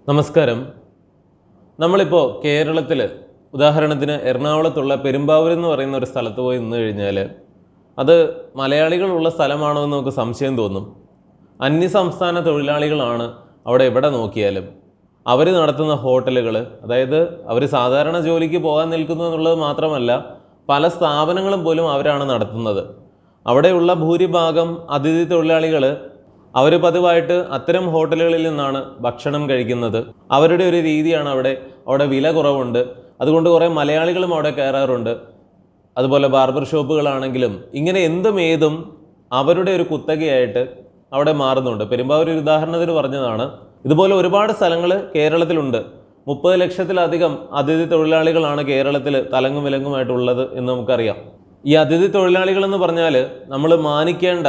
നമസ്കാരം. നമ്മളിപ്പോൾ കേരളത്തിൽ ഉദാഹരണത്തിന് എറണാകുളത്തുള്ള പെരുമ്പാവൂർ എന്ന് പറയുന്ന ഒരു സ്ഥലത്ത് പോയി നിന്ന് കഴിഞ്ഞാൽ അത് മലയാളികളുള്ള സ്ഥലമാണോ എന്ന് നമുക്ക് സംശയം തോന്നും. അന്യസംസ്ഥാന തൊഴിലാളികളാണ് അവിടെ എവിടെ നോക്കിയാലും. അവർ നടത്തുന്ന ഹോട്ടലുകൾ, അതായത് അവർ സാധാരണ ജോലിക്ക് പോകാൻ നിൽക്കുന്നു എന്നുള്ളത് മാത്രമല്ല, പല സ്ഥാപനങ്ങളും പോലും അവരാണ് നടത്തുന്നത്. അവിടെയുള്ള ഭൂരിഭാഗം അതിഥി തൊഴിലാളികൾ അവർ പതിവായിട്ട് അത്തരം ഹോട്ടലുകളിൽ നിന്നാണ് ഭക്ഷണം കഴിക്കുന്നത്. അവരുടെ ഒരു രീതിയാണ് അവിടെ വില കുറവുണ്ട്, അതുകൊണ്ട് കുറേ മലയാളികളും അവിടെ കയറാറുണ്ട്. അതുപോലെ ബാർബർ ഷോപ്പുകളാണെങ്കിലും ഇങ്ങനെ എന്തും ഏതും അവരുടെ ഒരു കുത്തകയായിട്ട് അവിടെ മാറുന്നുണ്ട്. പെരുമ്പാവൂർ ഒരു ഉദാഹരണത്തിന് പറഞ്ഞതാണ്. ഇതുപോലെ ഒരുപാട് സ്ഥലങ്ങൾ കേരളത്തിലുണ്ട്. 30 ലക്ഷത്തിലധികം അതിഥി തൊഴിലാളികളാണ് കേരളത്തിൽ തലങ്ങും വിലങ്ങുമായിട്ടുള്ളത് എന്ന് നമുക്കറിയാം. ഈ അതിഥി തൊഴിലാളികൾ എന്ന് പറഞ്ഞാൽ നമ്മൾ മാനിക്കേണ്ട,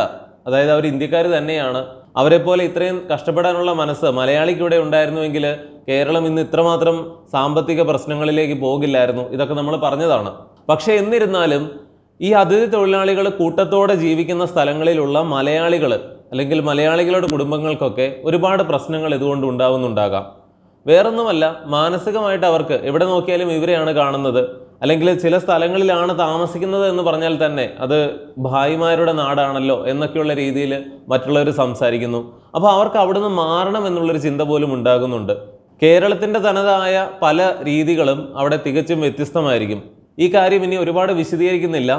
അതായത് അവർ ഇന്ത്യക്കാർ തന്നെയാണ്. അവരെപ്പോലെ ഇത്രയും കഷ്ടപ്പെടാനുള്ള മനസ്സ് മലയാളിക്ക് ഇവിടെ ഉണ്ടായിരുന്നുവെങ്കിൽ കേരളം ഇന്ന് ഇത്രമാത്രം സാമ്പത്തിക പ്രശ്നങ്ങളിലേക്ക് പോകില്ലായിരുന്നു. ഇതൊക്കെ നമ്മൾ പറഞ്ഞതാണ്. പക്ഷേ എന്നിരുന്നാലും ഈ അതിഥി തൊഴിലാളികൾ കൂട്ടത്തോടെ ജീവിക്കുന്ന സ്ഥലങ്ങളിലുള്ള മലയാളികൾ അല്ലെങ്കിൽ മലയാളികളുടെ കുടുംബങ്ങൾക്കൊക്കെ ഒരുപാട് പ്രശ്നങ്ങൾ ഇതുകൊണ്ട് ഉണ്ടാകുന്നുണ്ടാകാം. വേറൊന്നുമല്ല, മാനസികമായിട്ട് അവർക്ക് എവിടെ നോക്കിയാലും ഇവരെയാണ് കാണുന്നത്. അല്ലെങ്കിൽ ചില സ്ഥലങ്ങളിലാണ് താമസിക്കുന്നത് എന്ന് പറഞ്ഞാൽ തന്നെ അത് ഭായിമാരുടെ നാടാണല്ലോ എന്നൊക്കെയുള്ള രീതിയിൽ മറ്റുള്ളവർ സംസാരിക്കുന്നു. അപ്പോൾ അവർക്ക് അവിടുന്ന് മാറണം എന്നുള്ളൊരു ചിന്ത പോലും ഉണ്ടാകുന്നുണ്ട്. കേരളത്തിൻ്റെ തനതായ പല രീതികളും അവിടെ തികച്ചും വ്യത്യസ്തമായിരിക്കും. ഈ കാര്യം ഇനി ഒരുപാട് വിശദീകരിക്കുന്നില്ല,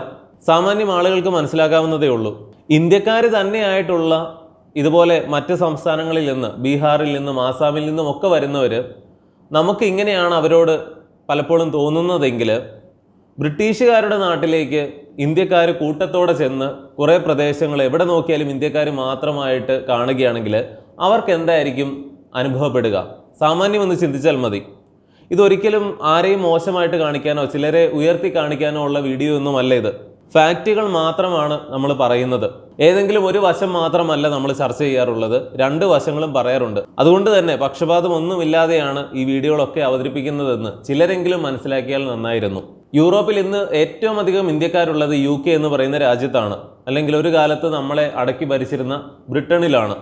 സാമാന്യം ആളുകൾക്ക് മനസ്സിലാക്കാവുന്നതേ ഉള്ളൂ. ഇന്ത്യക്കാർ തന്നെയായിട്ടുള്ള ഇതുപോലെ മറ്റ് സംസ്ഥാനങ്ങളിൽ നിന്ന്, ബീഹാറിൽ നിന്നും ആസാമിൽ നിന്നും ഒക്കെ വരുന്നവർ നമുക്ക് ഇങ്ങനെയാണ് അവരോട് പലപ്പോഴും തോന്നുന്നതെങ്കിൽ, ബ്രിട്ടീഷുകാരുടെ നാട്ടിലേക്ക് ഇന്ത്യക്കാർ കൂട്ടത്തോടെ ചെന്ന് കുറേ പ്രദേശങ്ങൾ എവിടെ നോക്കിയാലും ഇന്ത്യക്കാർ മാത്രമായിട്ട് കാണുകയാണെങ്കിൽ അവർക്ക് എന്തായിരിക്കും അനുഭവപ്പെടുക? സാമാന്യം ഒന്ന് ചിന്തിച്ചാൽ മതി. ഇതൊരിക്കലും ആരെയും മോശമായിട്ട് കാണിക്കാനോ ചിലരെ ഉയർത്തി കാണിക്കാനോ ഉള്ള വീഡിയോ ഒന്നുമല്ല ഇത്. ഫാക്റ്റുകൾ മാത്രമാണ് നമ്മൾ പറയുന്നത്. ഏതെങ്കിലും ഒരു വശം മാത്രമല്ല നമ്മൾ ചർച്ച ചെയ്യാറുള്ളത്, രണ്ട് വശങ്ങളും പറയാറുണ്ട്. അതുകൊണ്ട് തന്നെ പക്ഷപാതം ഒന്നുമില്ലാതെയാണ് ഈ വീഡിയോകളൊക്കെ അവതരിപ്പിക്കുന്നതെന്ന് ചിലരെങ്കിലും മനസ്സിലാക്കിയാൽ നന്നായിരുന്നു. യൂറോപ്പിൽ ഇന്ന് ഏറ്റവും അധികം ഇന്ത്യക്കാരുള്ളത് UK എന്ന് പറയുന്ന രാജ്യത്താണ്. അല്ലെങ്കിൽ ഒരു കാലത്ത് നമ്മളെ അടക്കി ഭരിച്ചിരുന്ന ബ്രിട്ടനിലാണ്.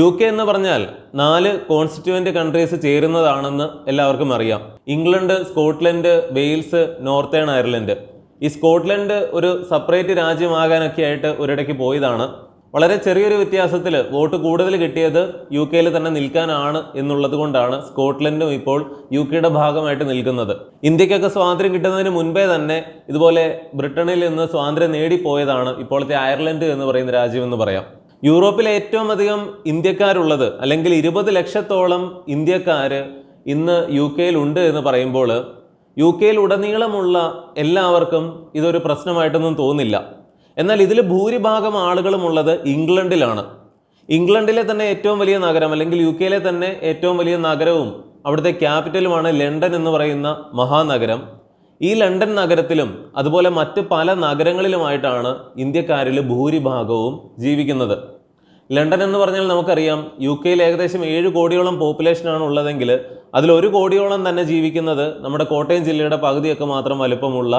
UK എന്ന് പറഞ്ഞാൽ 4 കോൺസ്റ്റിറ്റ്യൂവൻ്റ് കൺട്രീസ് ചേരുന്നതാണെന്ന് എല്ലാവർക്കും അറിയാം. England, Scotland, Wales, northern Ireland. ഈ സ്കോട്ട്ലൻഡ് ഒരു സെപ്പറേറ്റ് രാജ്യമാകാനൊക്കെ ആയിട്ട് ഒരിടയ്ക്ക് പോയതാണ്. വളരെ ചെറിയൊരു വ്യത്യാസത്തിൽ വോട്ട് കൂടുതൽ കിട്ടിയത് UK തന്നെ നിൽക്കാനാണ് എന്നുള്ളത് കൊണ്ടാണ് സ്കോട്ട്ലൻഡും ഇപ്പോൾ UK ഭാഗമായിട്ട് നിൽക്കുന്നത്. ഇന്ത്യക്കൊക്കെ സ്വാതന്ത്ര്യം കിട്ടുന്നതിന് മുൻപേ തന്നെ ഇതുപോലെ ബ്രിട്ടനിൽ നിന്ന് സ്വാതന്ത്ര്യം നേടിപ്പോയതാണ് ഇപ്പോഴത്തെ അയർലൻഡ് എന്ന് പറയുന്ന രാജ്യമെന്ന് പറയാം. യൂറോപ്പിലെ ഏറ്റവും അധികം ഇന്ത്യക്കാരുള്ളത്, അല്ലെങ്കിൽ 20 ലക്ഷത്തോളം ഇന്ത്യക്കാർ ഇന്ന് UK ഉണ്ട് എന്ന് പറയുമ്പോൾ UK ഉടനീളമുള്ള എല്ലാവർക്കും ഇതൊരു പ്രശ്നമായിട്ടൊന്നും തോന്നില്ല. എന്നാൽ ഇതിൽ ഭൂരിഭാഗം ആളുകളും ഉള്ളത് ഇംഗ്ലണ്ടിലാണ്. ഇംഗ്ലണ്ടിലെ തന്നെ ഏറ്റവും വലിയ നഗരം, അല്ലെങ്കിൽ UK തന്നെ ഏറ്റവും വലിയ നഗരവും അവിടുത്തെ ക്യാപിറ്റലുമാണ് ലണ്ടൻ എന്ന് പറയുന്ന മഹാനഗരം. ഈ ലണ്ടൻ നഗരത്തിലും അതുപോലെ മറ്റ് പല നഗരങ്ങളിലുമായിട്ടാണ് ഇന്ത്യക്കാരിൽ ഭൂരിഭാഗവും ജീവിക്കുന്നത്. ലണ്ടൻ എന്ന് പറഞ്ഞാൽ നമുക്കറിയാം, UK ഏകദേശം 7 കോടിയോളം പോപ്പുലേഷനാണ് ഉള്ളതെങ്കിൽ അതിൽ 1 കോടിയോളം തന്നെ ജീവിക്കുന്നത് നമ്മുടെ കോട്ടയം ജില്ലയുടെ പകുതിയൊക്കെ മാത്രം വലുപ്പമുള്ള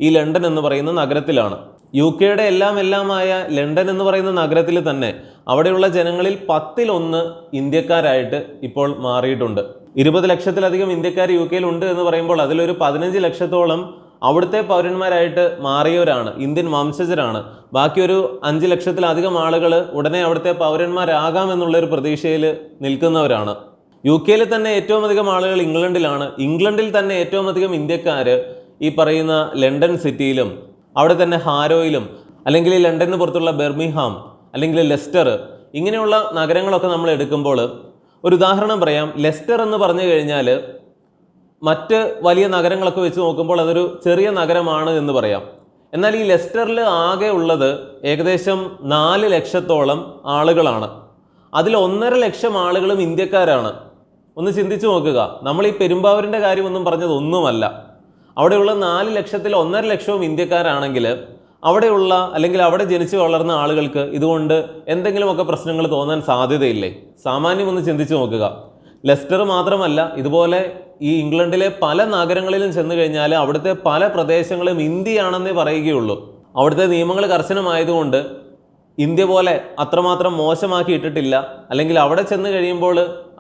ഈ ലണ്ടൻ എന്ന് പറയുന്ന നഗരത്തിലാണ്. UK എല്ലാമായ ലണ്ടൻ എന്ന് പറയുന്ന നഗരത്തിൽ തന്നെ അവിടെയുള്ള ജനങ്ങളിൽ 10-1 ഇന്ത്യക്കാരായിട്ട് ഇപ്പോൾ മാറിയിട്ടുണ്ട്. 20 ലക്ഷത്തിലധികം ഇന്ത്യക്കാർ UK ഉണ്ട് എന്ന് പറയുമ്പോൾ അതിലൊരു 15 ലക്ഷത്തോളം അവിടുത്തെ പൗരന്മാരായിട്ട് മാറിയവരാണ്, ഇന്ത്യൻ വംശജരാണ്. ബാക്കി ഒരു 5 ലക്ഷത്തിലധികം ആളുകൾ ഉടനെ അവിടുത്തെ പൗരന്മാരാകാമെന്നുള്ളൊരു പ്രതീക്ഷയിൽ നിൽക്കുന്നവരാണ്. UK തന്നെ ഏറ്റവും അധികം ആളുകൾ ഇംഗ്ലണ്ടിലാണ്. ഇംഗ്ലണ്ടിൽ തന്നെ ഏറ്റവും അധികം ഇന്ത്യക്കാർ ഈ പറയുന്ന ലണ്ടൻ സിറ്റിയിലും അവിടെ തന്നെ ഹാരോയിലും, അല്ലെങ്കിൽ ലണ്ടന് പുറത്തുള്ള ബെർമിംഗ്ഹാം അല്ലെങ്കിൽ ലെസ്റ്റർ, ഇങ്ങനെയുള്ള നഗരങ്ങളൊക്കെ നമ്മൾ എടുക്കുമ്പോൾ ഒരു ഉദാഹരണം പറയാം. ലെസ്റ്റർ എന്ന് പറഞ്ഞു കഴിഞ്ഞാൽ മറ്റ് വലിയ നഗരങ്ങളൊക്കെ വെച്ച് നോക്കുമ്പോൾ അതൊരു ചെറിയ നഗരമാണ് എന്ന് പറയാം. എന്നാൽ ഈ ലെസ്റ്ററിൽ ആകെ ഉള്ളത് ഏകദേശം 4 ലക്ഷത്തോളം ആളുകളാണ്. അതിൽ 1.5 ലക്ഷം ആളുകളും ഇന്ത്യക്കാരാണ്. ഒന്ന് ചിന്തിച്ചു നോക്കുക. നമ്മൾ ഈ പെരുമ്പാവൂരിൻ്റെ കാര്യമൊന്നും പറഞ്ഞത് ഒന്നുമല്ല. അവിടെയുള്ള 4 ലക്ഷത്തിൽ 1.5 ലക്ഷവും ഇന്ത്യക്കാരാണെങ്കിൽ അവിടെയുള്ള, അല്ലെങ്കിൽ അവിടെ ജനിച്ചു വളർന്ന ആളുകൾക്ക് ഇതുകൊണ്ട് എന്തെങ്കിലുമൊക്കെ പ്രശ്നങ്ങൾ തോന്നാൻ സാധ്യതയില്ലേ? സാമാന്യം ഒന്ന് ചിന്തിച്ചു നോക്കുക. ലെസ്റ്റർ മാത്രമല്ല, ഇതുപോലെ ഈ ഇംഗ്ലണ്ടിലെ പല നഗരങ്ങളിലും ചെന്ന് കഴിഞ്ഞാൽ അവിടുത്തെ പല പ്രദേശങ്ങളും ഇന്ത്യയാണെന്നേ പറയുകയുള്ളൂ. അവിടുത്തെ നിയമങ്ങൾ കർശനമായതുകൊണ്ട് ഇന്ത്യ പോലെ അത്രമാത്രം മോശമാക്കി ഇട്ടിട്ടില്ല. അല്ലെങ്കിൽ അവിടെ ചെന്ന് കഴിയുമ്പോൾ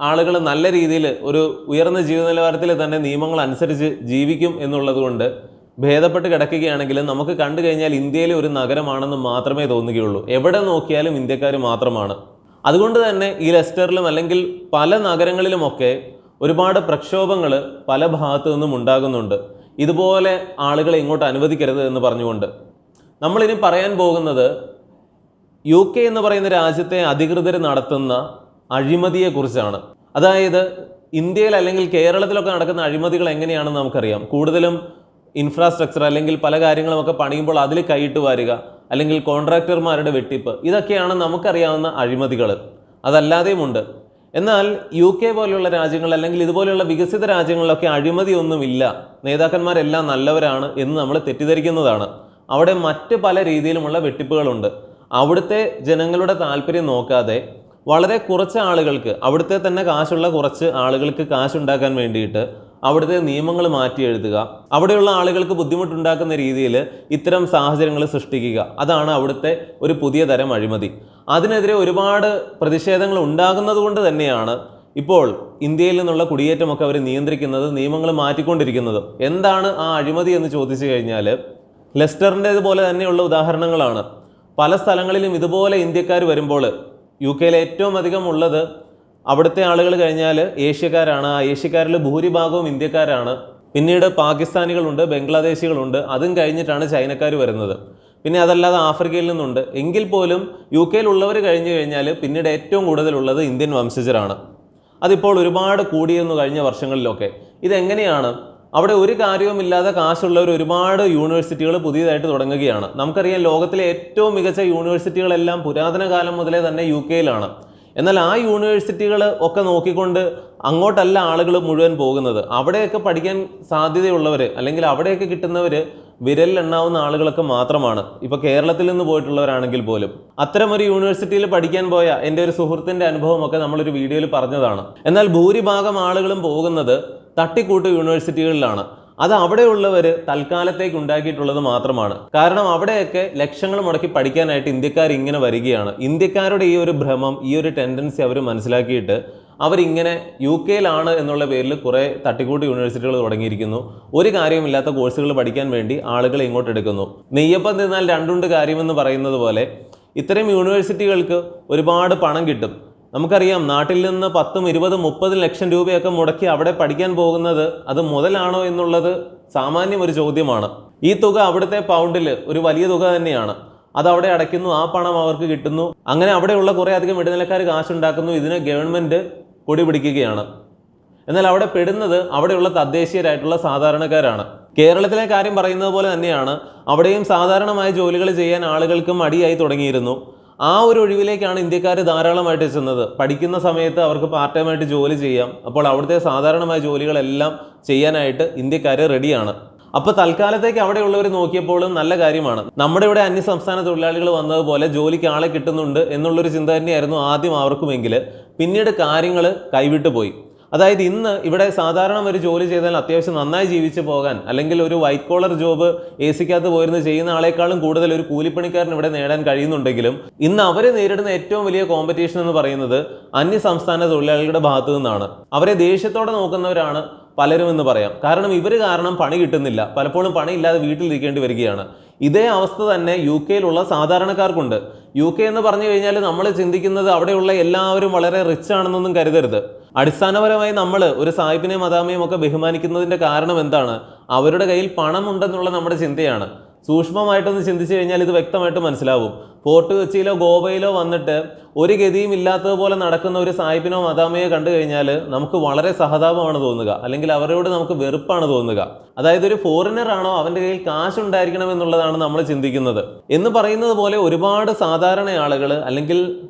ആളുകൾ നല്ല രീതിയിൽ ഒരു ഉയർന്ന ജീവിത നിലവാരത്തിൽ തന്നെ നിയമങ്ങൾ അനുസരിച്ച് ജീവിക്കും എന്നുള്ളത് കൊണ്ട് ഭേദപ്പെട്ട് കിടക്കുകയാണെങ്കിലും നമുക്ക് കണ്ടു കഴിഞ്ഞാൽ ഇന്ത്യയിലെ ഒരു നഗരമാണെന്ന് മാത്രമേ തോന്നുകയുള്ളൂ. എവിടെ നോക്കിയാലും ഇന്ത്യക്കാർ മാത്രമാണ്. അതുകൊണ്ട് തന്നെ ഈ ലെസ്റ്ററിലും അല്ലെങ്കിൽ പല നഗരങ്ങളിലുമൊക്കെ ഒരുപാട് പ്രക്ഷോഭങ്ങൾ പല ഭാഗത്തു നിന്നും ഉണ്ടാകുന്നുണ്ട്. ഇതുപോലെ ആളുകളെ ഇങ്ങോട്ട് അനുവദിക്കരുത് എന്ന് പറഞ്ഞുകൊണ്ട്. നമ്മളിനി പറയാൻ പോകുന്നത് UK എന്ന് പറയുന്ന രാജ്യത്തെ അധികൃതർ നടത്തുന്ന അഴിമതിയെക്കുറിച്ചാണ്. അതായത് ഇന്ത്യയിൽ അല്ലെങ്കിൽ കേരളത്തിലൊക്കെ നടക്കുന്ന അഴിമതികൾ എങ്ങനെയാണെന്ന് നമുക്കറിയാം. കൂടുതലും ഇൻഫ്രാസ്ട്രക്ചർ അല്ലെങ്കിൽ പല കാര്യങ്ങളുമൊക്കെ പണിയുമ്പോൾ അതിൽ കൈയിട്ട് വാരുക, അല്ലെങ്കിൽ കോൺട്രാക്ടർമാരുടെ വെട്ടിപ്പ്, ഇതൊക്കെയാണ് നമുക്കറിയാവുന്ന അഴിമതികൾ. അതല്ലാതെയുമുണ്ട്. എന്നാൽ UK പോലെയുള്ള രാജ്യങ്ങൾ അല്ലെങ്കിൽ ഇതുപോലെയുള്ള വികസിത രാജ്യങ്ങളിലൊക്കെ അഴിമതിയൊന്നുമില്ല, നേതാക്കന്മാരെല്ലാം നല്ലവരാണ് എന്ന് നമ്മൾ തെറ്റിദ്ധരിക്കുന്നതാണ്. അവിടെ മറ്റ് പല രീതിയിലുമുള്ള വെട്ടിപ്പുകളുണ്ട്. അവിടുത്തെ ജനങ്ങളുടെ താല്പര്യം നോക്കാതെ വളരെ കുറച്ച് ആളുകൾക്ക്, അവിടുത്തെ തന്നെ കാശുള്ള കുറച്ച് ആളുകൾക്ക് കാശുണ്ടാക്കാൻ വേണ്ടിയിട്ട് അവിടുത്തെ നിയമങ്ങൾ മാറ്റി എഴുതുക, അവിടെയുള്ള ആളുകൾക്ക് ബുദ്ധിമുട്ടുണ്ടാക്കുന്ന രീതിയിൽ ഇത്തരം സാഹചര്യങ്ങൾ സൃഷ്ടിക്കുക, അതാണ് അവിടുത്തെ ഒരു പുതിയ തരം അഴിമതി. അതിനെതിരെ ഒരുപാട് പ്രതിഷേധങ്ങൾ ഉണ്ടാകുന്നത് കൊണ്ട് തന്നെയാണ് ഇപ്പോൾ ഇന്ത്യയിൽ നിന്നുള്ള കുടിയേറ്റമൊക്കെ അവർ നിയന്ത്രിക്കുന്നത്, നിയമങ്ങൾ മാറ്റിക്കൊണ്ടിരിക്കുന്നത്. എന്താണ് ആ അഴിമതി എന്ന് ചോദിച്ചു കഴിഞ്ഞാൽ ലെസ്റ്ററിൻ്റേതുപോലെ തന്നെയുള്ള ഉദാഹരണങ്ങളാണ്. പല സ്ഥലങ്ങളിലും ഇതുപോലെ ഇന്ത്യക്കാർ വരുമ്പോൾ UK ഏറ്റവും അധികം ഉള്ളത് അവിടുത്തെ ആളുകൾ കഴിഞ്ഞാൽ ഏഷ്യക്കാരാണ്. ആ ഏഷ്യക്കാരിൽ ഭൂരിഭാഗവും ഇന്ത്യക്കാരാണ്. പിന്നീട് പാകിസ്ഥാനികളുണ്ട്, ബംഗ്ലാദേശികളുണ്ട്, അതും കഴിഞ്ഞിട്ടാണ് ചൈനക്കാർ വരുന്നത്. പിന്നെ അതല്ലാതെ ആഫ്രിക്കയിൽ നിന്നുണ്ട്. എങ്കിൽ പോലും UK കഴിഞ്ഞു കഴിഞ്ഞാൽ പിന്നീട് ഏറ്റവും കൂടുതലുള്ളത് ഇന്ത്യൻ വംശജരാണ്. അതിപ്പോൾ ഒരുപാട് കൂടിയെന്നു കഴിഞ്ഞ വർഷങ്ങളിലൊക്കെ. ഇതെങ്ങനെയാണ്? അവിടെ ഒരു കാര്യവുമില്ലാതെ കാശുള്ളവർ ഒരുപാട് യൂണിവേഴ്സിറ്റികൾ പുതിയതായിട്ട് തുടങ്ങുകയാണ്. നമുക്കറിയാം ലോകത്തിലെ ഏറ്റവും മികച്ച യൂണിവേഴ്സിറ്റികളെല്ലാം പുരാതന കാലം മുതലേ തന്നെ UK എന്നാൽ ആ യൂണിവേഴ്സിറ്റികൾ ഒക്കെ നോക്കിക്കൊണ്ട് അങ്ങോട്ടല്ല ആളുകൾ മുഴുവൻ പോകുന്നത്. അവിടെയൊക്കെ പഠിക്കാൻ സാധ്യതയുള്ളവർ അല്ലെങ്കിൽ അവിടെയൊക്കെ കിട്ടുന്നവർ വിരലിലെണ്ണാവുന്ന ആളുകളൊക്കെ മാത്രമാണ്. ഇപ്പോൾ കേരളത്തിൽ നിന്ന് പോയിട്ടുള്ളവരാണെങ്കിൽ പോലും. അത്തരമൊരു യൂണിവേഴ്സിറ്റിയിൽ പഠിക്കാൻ പോയ എൻ്റെ ഒരു സുഹൃത്തിൻ്റെ അനുഭവമൊക്കെ നമ്മളൊരു വീഡിയോയിൽ പറഞ്ഞതാണ്. എന്നാൽ ഭൂരിഭാഗം ആളുകളും പോകുന്നത് തട്ടിക്കൂട്ട് യൂണിവേഴ്സിറ്റികളിലാണ്. അത് അവിടെയുള്ളവർ തൽക്കാലത്തേക്ക് ഉണ്ടാക്കിയിട്ടുള്ളത് മാത്രമാണ്. കാരണം അവിടെയൊക്കെ ലക്ഷങ്ങൾ മുടക്കി പഠിക്കാനായിട്ട് ഇന്ത്യക്കാർ ഇങ്ങനെ വരികയാണ്. ഇന്ത്യക്കാരുടെ ഈ ഒരു ഭ്രമം, ഈ ഒരു ടെൻഡൻസി അവർ മനസ്സിലാക്കിയിട്ട് അവരിങ്ങനെ UK എന്നുള്ള പേരിൽ കുറേ തട്ടിക്കൂട്ട് യൂണിവേഴ്സിറ്റികൾ തുടങ്ങിയിരിക്കുന്നു. ഒരു കാര്യമില്ലാത്ത കോഴ്സുകൾ പഠിക്കാൻ വേണ്ടി ആളുകളെ ഇങ്ങോട്ട് എടുക്കുന്നു. നെയ്യപ്പം തിന്നാൽ രണ്ടുണ്ട് കാര്യമെന്ന് പറയുന്നത് പോലെ ഇത്തരം യൂണിവേഴ്സിറ്റികൾക്ക് ഒരുപാട് പണം കിട്ടും. നമുക്കറിയാം നാട്ടിൽ നിന്ന് 10, 20, 30 ലക്ഷം രൂപയൊക്കെ മുടക്കി അവിടെ പഠിക്കാൻ പോകുന്നത് അത് മുതലാണോ എന്നുള്ളത് സാമാന്യം ഒരു ചോദ്യമാണ്. ഈ തുക അവിടുത്തെ പൗണ്ടിൽ ഒരു വലിയ തുക തന്നെയാണ്. അത് അവിടെ അടയ്ക്കുന്നു, ആ പണം അവർക്ക് കിട്ടുന്നു. അങ്ങനെ അവിടെയുള്ള കുറേ അധികം ഇടനിലക്കാർ കാശുണ്ടാക്കുന്നു. ഇതിന് ഗവൺമെൻറ് കൊടി പിടിക്കുകയാണ്. എന്നാൽ അവിടെ പെടുന്നത് അവിടെയുള്ള തദ്ദേശീയരായിട്ടുള്ള സാധാരണക്കാരാണ്. കേരളത്തിലെ കാര്യം പറയുന്നത് പോലെ തന്നെയാണ്. അവിടെയും സാധാരണമായ ജോലികൾ ചെയ്യാൻ ആളുകൾക്ക് മടിയായി തുടങ്ങിയിരുന്നു. ആ ഒരു ഒഴിവിലേക്കാണ് ഇന്ത്യക്കാർ ധാരാളമായിട്ട് എത്തുന്നത്. പഠിക്കുന്ന സമയത്ത് അവർക്ക് പാർട്ട് ടൈമായിട്ട് ജോലി ചെയ്യാം. അപ്പോൾ അവിടുത്തെ സാധാരണമായ ജോലികളെല്ലാം ചെയ്യാനായിട്ട് ഇന്ത്യക്കാർ റെഡിയാണ്. അപ്പോൾ തൽക്കാലത്തേക്ക് അവിടെയുള്ളവർ നോക്കിയപ്പോഴും നല്ല കാര്യമാണ്. നമ്മുടെ ഇവിടെ അന്യസംസ്ഥാന തൊഴിലാളികൾ വന്നതുപോലെ ജോലിക്ക് ആളെ കിട്ടുന്നുണ്ട് എന്നുള്ളൊരു ചിന്ത തന്നെയായിരുന്നു ആദ്യം അവർക്കുമെങ്കിൽ പിന്നീട് കാര്യങ്ങൾ കൈവിട്ടു പോയി. അതായത് ഇന്ന് ഇവിടെ സാധാരണ ഒരു ജോലി ചെയ്താൽ അത്യാവശ്യം നന്നായി ജീവിച്ചു പോകാൻ, അല്ലെങ്കിൽ ഒരു വൈറ്റ് കോളർ ജോബ് AC-ക്കകത്ത് പോയിരുന്ന് ചെയ്യുന്ന ആളെക്കാളും കൂടുതൽ ഒരു കൂലിപ്പണിക്കാരൻ ഇവിടെ നേടാൻ കഴിയുന്നുണ്ടെങ്കിലും ഇന്ന് അവർ നേരിടുന്ന ഏറ്റവും വലിയ കോമ്പറ്റീഷൻ എന്ന് പറയുന്നത് അന്യസംസ്ഥാന തൊഴിലാളികളുടെ ഭാഗത്തു നിന്നാണ്. അവരെ ദേഷ്യത്തോടെ നോക്കുന്നവരാണ് പലരും എന്ന് പറയാം. കാരണം ഇവർ കാരണം പണി കിട്ടുന്നില്ല, പലപ്പോഴും പണിയില്ലാതെ വീട്ടിലിരിക്കേണ്ടി വരികയാണ്. ഇതേ അവസ്ഥ തന്നെ UK സാധാരണക്കാർക്കുണ്ട്. UK എന്ന് പറഞ്ഞു കഴിഞ്ഞാൽ നമ്മൾ ചിന്തിക്കുന്നത് അവിടെയുള്ള എല്ലാവരും വളരെ റിച്ച് ആണെന്നൊന്നും കരുതരുത്. അടിസ്ഥാനപരമായി നമ്മൾ ഒരു സാഹിബിനെയും മദാമയും ഒക്കെ ബഹുമാനിക്കുന്നതിൻ്റെ കാരണം എന്താണ്? അവരുടെ കയ്യിൽ പണം ഉണ്ടെന്നുള്ള നമ്മുടെ ചിന്തയാണ്. സൂക്ഷ്മമായിട്ടൊന്ന് ചിന്തിച്ചു കഴിഞ്ഞാൽ ഇത് വ്യക്തമായിട്ട് മനസ്സിലാവും. ഫോർട്ട് കൊച്ചിയിലോ ഗോവയിലോ വന്നിട്ട് ഒരു ഗതിയും ഇല്ലാത്തതുപോലെ നടക്കുന്ന ഒരു സാഹിബിനോ മദാമയോ കണ്ടു കഴിഞ്ഞാൽ നമുക്ക് വളരെ സഹതാപമാണ് തോന്നുക, അല്ലെങ്കിൽ അവരോട് നമുക്ക് വെറുപ്പാണ് തോന്നുക. അതായത് ഒരു ഫോറിനർ ആണോ, അവൻ്റെ കയ്യിൽ കാശുണ്ടായിരിക്കണം എന്നുള്ളതാണ് നമ്മൾ ചിന്തിക്കുന്നത്. എന്ന് പറയുന്നത് പോലെ ഒരുപാട് സാധാരണ ആളുകൾ അല്ലെങ്കിൽ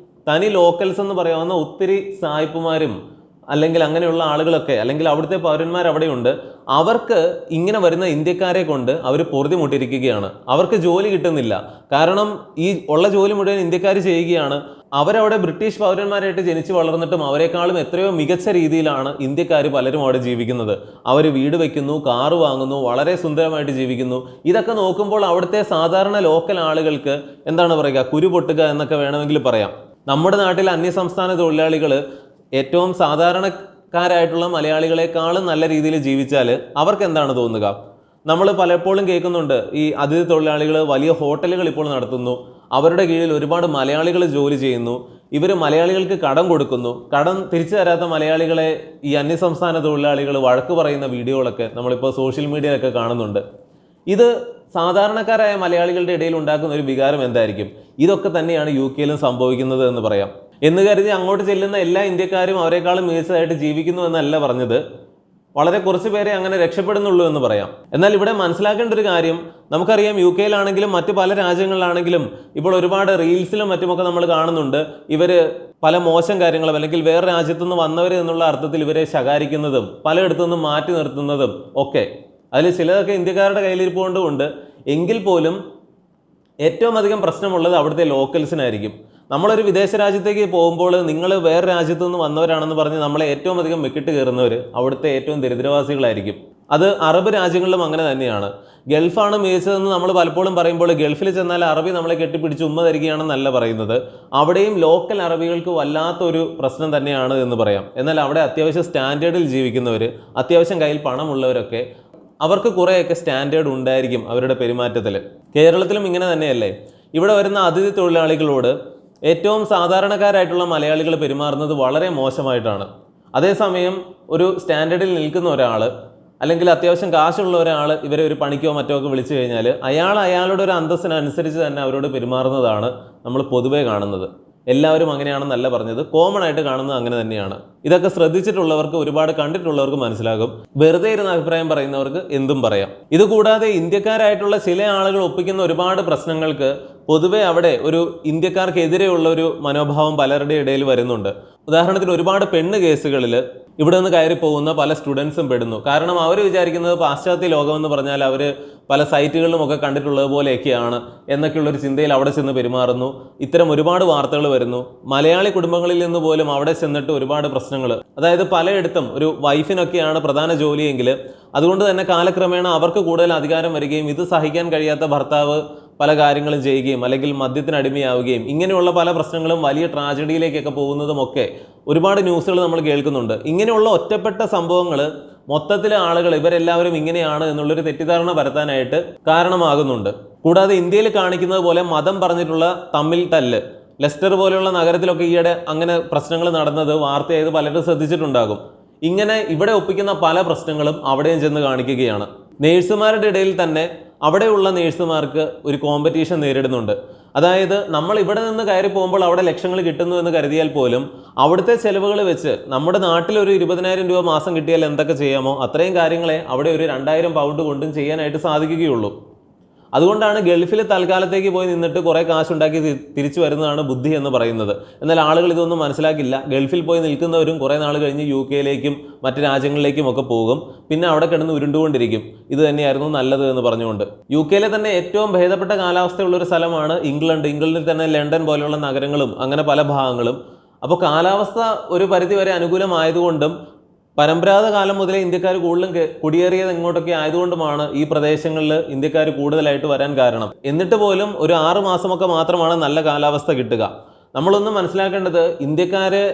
തനി ലോക്കൽസ് എന്ന് പറയാവുന്ന ഒത്തിരി സായിപ്പുമാരും അല്ലെങ്കിൽ അങ്ങനെയുള്ള ആളുകളൊക്കെ അല്ലെങ്കിൽ അവിടുത്തെ പൗരന്മാർ അവിടെയുണ്ട്. അവർക്ക് ഇങ്ങനെ വരുന്ന ഇന്ത്യക്കാരെ കൊണ്ട് അവർ പൊറുതിമുട്ടിയിരിക്കുകയാണ്. അവർക്ക് ജോലി കിട്ടുന്നില്ല. കാരണം ഈ ഉള്ള ജോലി മുഴുവൻ ഇന്ത്യക്കാർ ചെയ്യുകയാണ്. അവരവിടെ ബ്രിട്ടീഷ് പൗരന്മാരായിട്ട് ജനിച്ചു വളർന്നിട്ടും അവരെക്കാളും എത്രയോ മികച്ച രീതിയിലാണ് ഇന്ത്യക്കാർ പലരും അവിടെ ജീവിക്കുന്നത്. അവർ വീട് വയ്ക്കുന്നു, കാറ് വാങ്ങുന്നു, വളരെ സുന്ദരമായിട്ട് ജീവിക്കുന്നു. ഇതൊക്കെ നോക്കുമ്പോൾ അവിടുത്തെ സാധാരണ ലോക്കൽ ആളുകൾക്ക് എന്താണ് പറയുക, കുരു പൊട്ടുക എന്നൊക്കെ വേണമെങ്കിൽ പറയാം. നമ്മുടെ നാട്ടിൽ അന്യസംസ്ഥാന തൊഴിലാളികൾ ഏറ്റവും സാധാരണക്കാരായിട്ടുള്ള മലയാളികളെക്കാളും നല്ല രീതിയിൽ ജീവിച്ചാൽ അവർക്ക് എന്താണ് തോന്നുക? നമ്മൾ പലപ്പോഴും കേൾക്കുന്നുണ്ട്, ഈ അതിഥി തൊഴിലാളികൾ വലിയ ഹോട്ടലുകൾ ഇപ്പോൾ നടത്തുന്നു, അവരുടെ കീഴിൽ ഒരുപാട് മലയാളികൾ ജോലി ചെയ്യുന്നു, ഇവർ മലയാളികൾക്ക് കടം കൊടുക്കുന്നു, കടം തിരിച്ചു തരാത്ത മലയാളികളെ ഈ അന്യസംസ്ഥാന തൊഴിലാളികൾ വഴക്ക് പറയുന്ന വീഡിയോകളൊക്കെ നമ്മളിപ്പോൾ സോഷ്യൽ മീഡിയയിലൊക്കെ കാണുന്നുണ്ട്. ഇത് സാധാരണക്കാരായ മലയാളികളുടെ ഇടയിൽ ഉണ്ടാക്കുന്ന ഒരു വികാരം എന്തായിരിക്കും? ഇതൊക്കെ തന്നെയാണ് UK സംഭവിക്കുന്നത് എന്ന് പറയാം. എന്ന് കരുതി അങ്ങോട്ട് ചെല്ലുന്ന എല്ലാ ഇന്ത്യക്കാരും അവരെക്കാളും മികച്ചതായിട്ട് ജീവിക്കുന്നു എന്നല്ല പറഞ്ഞത്. വളരെ കുറച്ച് പേരെ അങ്ങനെ രക്ഷപ്പെടുന്നുള്ളൂ എന്ന് പറയാം. എന്നാൽ ഇവിടെ മനസ്സിലാക്കേണ്ട ഒരു കാര്യം, നമുക്കറിയാം UK മറ്റ് പല രാജ്യങ്ങളിലാണെങ്കിലും ഇപ്പോൾ ഒരുപാട് റീൽസിലും മറ്റുമൊക്കെ നമ്മൾ കാണുന്നുണ്ട്, ഇവർ പല മോശം കാര്യങ്ങളും അല്ലെങ്കിൽ വേറെ രാജ്യത്തുനിന്ന് വന്നവർ എന്നുള്ള അർത്ഥത്തിൽ ഇവരെ ശകാരിക്കുന്നതും പലയിടത്തുനിന്നും മാറ്റി നിർത്തുന്നതും ഒക്കെ. അതിൽ ചിലതൊക്കെ ഇന്ത്യക്കാരുടെ കയ്യിലിരിപ്പ് കൊണ്ടുമുണ്ട്. എങ്കിൽ പോലും ഏറ്റവും അധികം പ്രശ്നമുള്ളത് അവിടുത്തെ ലോക്കൽസിനായിരിക്കും. നമ്മളൊരു വിദേശ രാജ്യത്തേക്ക് പോകുമ്പോൾ നിങ്ങൾ വേറെ രാജ്യത്തു നിന്ന് വന്നവരാണെന്ന് പറഞ്ഞ് നമ്മളെ ഏറ്റവും അധികം മെക്കിട്ട് കയറുന്നവർ അവിടുത്തെ ഏറ്റവും ദരിദ്രവാസികളായിരിക്കും. അത് അറബ് രാജ്യങ്ങളിലും അങ്ങനെ തന്നെയാണ്. ഗൾഫാണ് മികച്ചതെന്ന് നമ്മൾ പലപ്പോഴും പറയുമ്പോൾ ഗൾഫിൽ ചെന്നാൽ അറബി നമ്മളെ കെട്ടിപ്പിടിച്ച് ഉമ്മ തരികയാണെന്നല്ല പറയുന്നത്. അവിടെയും ലോക്കൽ അറബികൾക്ക് വല്ലാത്തൊരു പ്രശ്നം തന്നെയാണ് എന്ന് പറയാം. എന്നാൽ അവിടെ അത്യാവശ്യം സ്റ്റാൻഡേർഡിൽ ജീവിക്കുന്നവർ, അത്യാവശ്യം കയ്യിൽ പണമുള്ളവരൊക്കെ, അവർക്ക് കുറേയൊക്കെ സ്റ്റാൻഡേർഡ് ഉണ്ടായിരിക്കും അവരുടെ പെരുമാറ്റത്തിൽ. കേരളത്തിലും ഇങ്ങനെ തന്നെയല്ലേ? ഇവിടെ വരുന്ന അതിഥി തൊഴിലാളികളോട് ഏറ്റവും സാധാരണക്കാരായിട്ടുള്ള മലയാളികൾ പെരുമാറുന്നത് വളരെ മോശമായിട്ടാണ്. അതേസമയം ഒരു സ്റ്റാൻഡേർഡിൽ നിൽക്കുന്ന ഒരാൾ അല്ലെങ്കിൽ അത്യാവശ്യം കാശുള്ള ഒരാൾ ഇവരെ ഒരു പണിക്കോ മറ്റോ ഒക്കെ വിളിച്ചു കഴിഞ്ഞാൽ അയാളുടെ ഒരു അന്തസ്സിനനുസരിച്ച് തന്നെ അവരോട് പെരുമാറുന്നതാണ് നമ്മൾ പൊതുവേ കാണുന്നത്. എല്ലാവരും അങ്ങനെയാണെന്നല്ല പറഞ്ഞത്, കോമൺ ആയിട്ട് കാണുന്നത് അങ്ങനെ തന്നെയാണ്. ഇതൊക്കെ ശ്രദ്ധിച്ചിട്ടുള്ളവർക്ക്, ഒരുപാട് കണ്ടിട്ടുള്ളവർക്ക് മനസ്സിലാകും. വെറുതെ ഇരുന്ന അഭിപ്രായം പറയുന്നവർക്ക് എന്തും പറയാം. ഇതുകൂടാതെ ഇന്ത്യക്കാരായിട്ടുള്ള ചില ആളുകൾ ഒപ്പിക്കുന്ന ഒരുപാട് പ്രശ്നങ്ങൾക്ക് പൊതുവെ അവിടെ ഒരു ഇന്ത്യക്കാർക്കെതിരെയുള്ള ഒരു മനോഭാവം പലരുടെ ഇടയിൽ വരുന്നുണ്ട്. ഉദാഹരണത്തിന് ഒരുപാട് പെണ്ണ് കേസുകളിൽ ഇവിടെ നിന്ന് കയറി പോകുന്ന പല സ്റ്റുഡൻസും പെടുന്നു. കാരണം അവർ വിചാരിക്കുന്നത് പാശ്ചാത്യ ലോകമെന്ന് പറഞ്ഞാൽ അവർ പല സൈറ്റുകളിലും ഒക്കെ കണ്ടിട്ടുള്ളത് പോലെയൊക്കെയാണ് എന്നൊക്കെയുള്ളൊരു ചിന്തയിൽ അവിടെ ചെന്ന് പെരുമാറുന്നു. ഇത്തരം ഒരുപാട് വാർത്തകൾ വരുന്നു. മലയാളി കുടുംബങ്ങളിൽ നിന്ന് പോലും അവിടെ ചെന്നിട്ട് ഒരുപാട് പ്രശ്നങ്ങൾ, അതായത് പലയിടത്തും ഒരു വൈഫിനൊക്കെയാണ് പ്രധാന ജോലിയെങ്കിൽ അതുകൊണ്ട് തന്നെ കാലക്രമേണ അവർക്ക് കൂടുതൽ അധികാരം വരികയും ഇത് സഹിക്കാൻ കഴിയാത്ത ഭർത്താവ് പല കാര്യങ്ങളും ചെയ്യുകയും അല്ലെങ്കിൽ മദ്യത്തിന് അടിമയാവുകയും ഇങ്ങനെയുള്ള പല പ്രശ്നങ്ങളും വലിയ ട്രാജഡിയിലേക്കൊക്കെ പോകുന്നതുമൊക്കെ ഒരുപാട് ന്യൂസുകൾ നമ്മൾ കേൾക്കുന്നുണ്ട്. ഇങ്ങനെയുള്ള ഒറ്റപ്പെട്ട സംഭവങ്ങൾ മൊത്തത്തിൽ ആളുകൾ ഇവരെല്ലാവരും ഇങ്ങനെയാണ് എന്നുള്ളൊരു തെറ്റിദ്ധാരണ പരത്താനായിട്ട് കാരണമാകുന്നുണ്ട്. കൂടാതെ ഇന്ത്യയിൽ കാണിക്കുന്നത് പോലെ മതം പറഞ്ഞിട്ടുള്ള തമ്മിൽ തല്ല്, ലെസ്റ്റർ പോലെയുള്ള നഗരത്തിലൊക്കെ ഈയിടെ അങ്ങനെ പ്രശ്നങ്ങൾ നടന്നത് വാർത്തയായത് പലരും ശ്രദ്ധിച്ചിട്ടുണ്ടാകും. ഇങ്ങനെ ഇവിടെ ഒപ്പിക്കുന്ന പല പ്രശ്നങ്ങളും അവിടെയും ചെന്ന് കാണിക്കുകയാണ്. നേഴ്സുമാരുടെ ഇടയിൽ തന്നെ അവിടെയുള്ള നേഴ്സുമാർക്ക് ഒരു കോമ്പറ്റീഷൻ നേരിടുന്നുണ്ട്. അതായത് നമ്മൾ ഇവിടെ നിന്ന് കയറി പോകുമ്പോൾ അവിടെ ലക്ഷങ്ങൾ കിട്ടുന്നു എന്ന് കരുതിയാൽ പോലും അവിടുത്തെ ചെലവുകൾ വെച്ച് നമ്മുടെ നാട്ടിൽ ഒരു 20,000 രൂപ മാസം കിട്ടിയാൽ എന്തൊക്കെ ചെയ്യാമോ അത്രയും കാര്യങ്ങളെ അവിടെ ഒരു 2,000 പൗണ്ട് കൊണ്ടും ചെയ്യാനായിട്ട് സാധിക്കുകയുള്ളൂ. അതുകൊണ്ടാണ് ഗൾഫിൽ തൽക്കാലത്തേക്ക് പോയി നിന്നിട്ട് കുറേ കാശുണ്ടാക്കി തിരിച്ചു വരുന്നതാണ് ബുദ്ധി എന്ന് പറയുന്നത്. എന്നാൽ ആളുകൾ ഇതൊന്നും മനസ്സിലാക്കില്ല. ഗൾഫിൽ പോയി നിൽക്കുന്നവരും കുറേ നാൾ കഴിഞ്ഞ് UK മറ്റ് രാജ്യങ്ങളിലേക്കും ഒക്കെ പോകും. പിന്നെ അവിടെ കിടന്ന് ഉരുണ്ടുകൊണ്ടിരിക്കും ഇത് തന്നെയായിരുന്നു നല്ലത് എന്ന് പറഞ്ഞുകൊണ്ട്. UK തന്നെ ഏറ്റവും ഭേദപ്പെട്ട കാലാവസ്ഥയുള്ളൊരു സ്ഥലമാണ് ഇംഗ്ലണ്ടിൽ തന്നെ ലണ്ടൻ പോലെയുള്ള നഗരങ്ങളും അങ്ങനെ പല ഭാഗങ്ങളും. അപ്പോൾ കാലാവസ്ഥ ഒരു പരിധി വരെ അനുകൂലമായതുകൊണ്ടും പരമ്പരാഗത കാലം മുതലേ ഇന്ത്യക്കാർ കൂടുതലും കുടിയേറിയത് ഇങ്ങോട്ടൊക്കെ ആയതുകൊണ്ടുമാണ് ഈ പ്രദേശങ്ങളിൽ ഇന്ത്യക്കാർ കൂടുതലായിട്ട് വരാൻ കാരണം. എന്നിട്ട് പോലും ഒരു 6 മാസമൊക്കെ മാത്രമാണ് നല്ല കാലാവസ്ഥ കിട്ടുക. നമ്മളൊന്നും മനസ്സിലാക്കേണ്ടത് ഇന്ത്യക്കാരെ